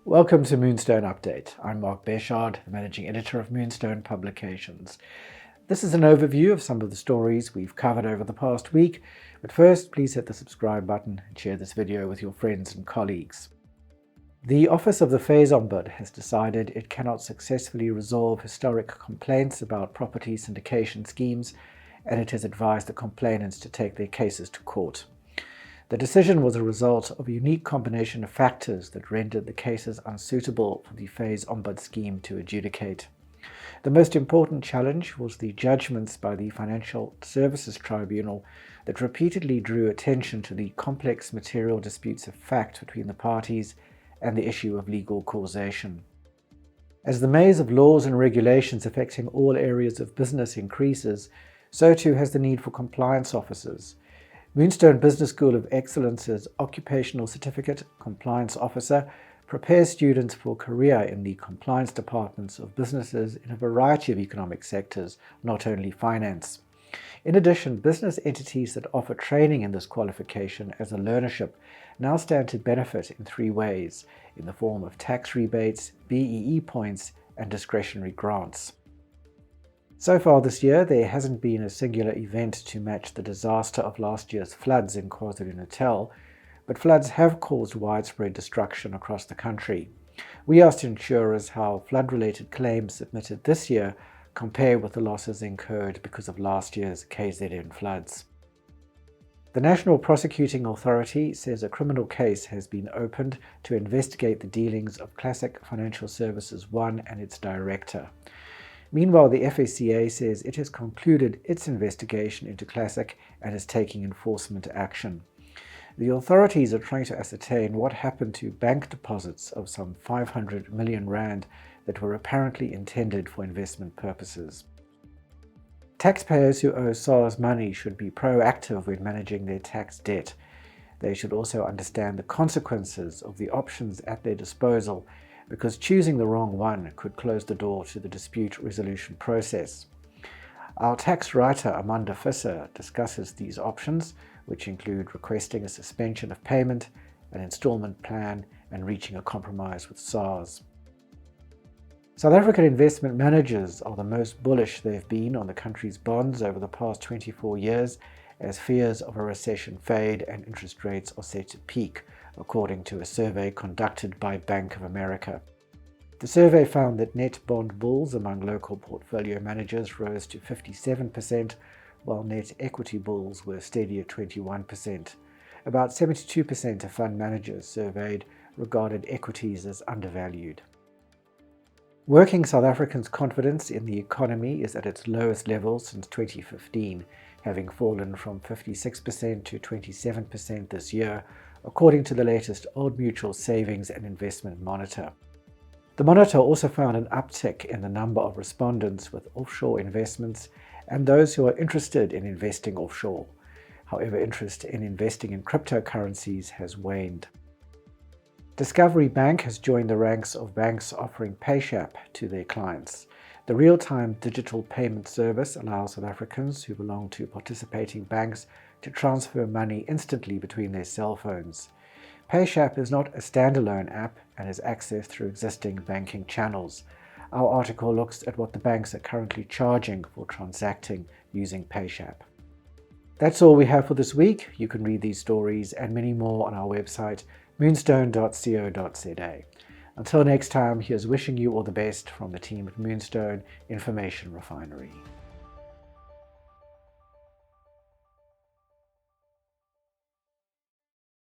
Welcome to Moonstone Update. I'm Mark Beshard, the Managing Editor of Moonstone Publications. This is an overview of some of the stories we've covered over the past week, but first please hit the subscribe button and share this video with your friends and colleagues. The Office of the FAIS Ombud has decided it cannot successfully resolve historic complaints about property syndication schemes, and it has advised the complainants to take their cases to court. The decision was a result of a unique combination of factors that rendered the cases unsuitable for the FAIS Ombud scheme to adjudicate. The most important challenge was the judgments by the Financial Services Tribunal that repeatedly drew attention to the complex material disputes of fact between the parties and the issue of legal causation. As the maze of laws and regulations affecting all areas of business increases, so too has the need for compliance officers. Moonstone Business School of Excellence's Occupational Certificate Compliance Officer prepares students for a career in the compliance departments of businesses in a variety of economic sectors, not only finance. In addition, business entities that offer training in this qualification as a learnership now stand to benefit in three ways, in the form of tax rebates, BEE points, and discretionary grants. So far this year, there hasn't been a singular event to match the disaster of last year's floods in KwaZulu-Natal, but floods have caused widespread destruction across the country. We asked insurers how flood-related claims submitted this year compare with the losses incurred because of last year's KZN floods. The National Prosecuting Authority says a criminal case has been opened to investigate the dealings of Classic Financial Services 1 and its director. Meanwhile, the FACA says it has concluded its investigation into Classic and is taking enforcement action. The authorities are trying to ascertain what happened to bank deposits of some 500 million rand that were apparently intended for investment purposes. Taxpayers who owe Sars money should be proactive when managing their tax debt. They should also understand the consequences of the options at their disposal, because choosing the wrong one could close the door to the dispute resolution process. Our tax writer Amanda Visser discusses these options, which include requesting a suspension of payment, an installment plan, and reaching a compromise with Sars. South African investment managers are the most bullish they've been on the country's bonds over the past 24 years, as fears of a recession fade and interest rates are set to peak, according to a survey conducted by Bank of America. The survey found that net bond bulls among local portfolio managers rose to 57%, while net equity bulls were steady at 21%. About 72% of fund managers surveyed regarded equities as undervalued. Working South Africans' confidence in the economy is at its lowest level since 2015, having fallen from 56% to 27% this year, according to the latest Old Mutual Savings and Investment Monitor. The monitor also found an uptick in the number of respondents with offshore investments and those who are interested in investing offshore. However, interest in investing in cryptocurrencies has waned. Discovery Bank has joined the ranks of banks offering PayShap to their clients. The real-time digital payment service allows South Africans who belong to participating banks to transfer money instantly between their cell phones. PayShap is not a standalone app and is accessed through existing banking channels. Our article looks at what the banks are currently charging for transacting using PayShap. That's all we have for this week. You can read these stories and many more on our website, moonstone.co.za. Until next time, here's wishing you all the best from the team at Moonstone Information Refinery.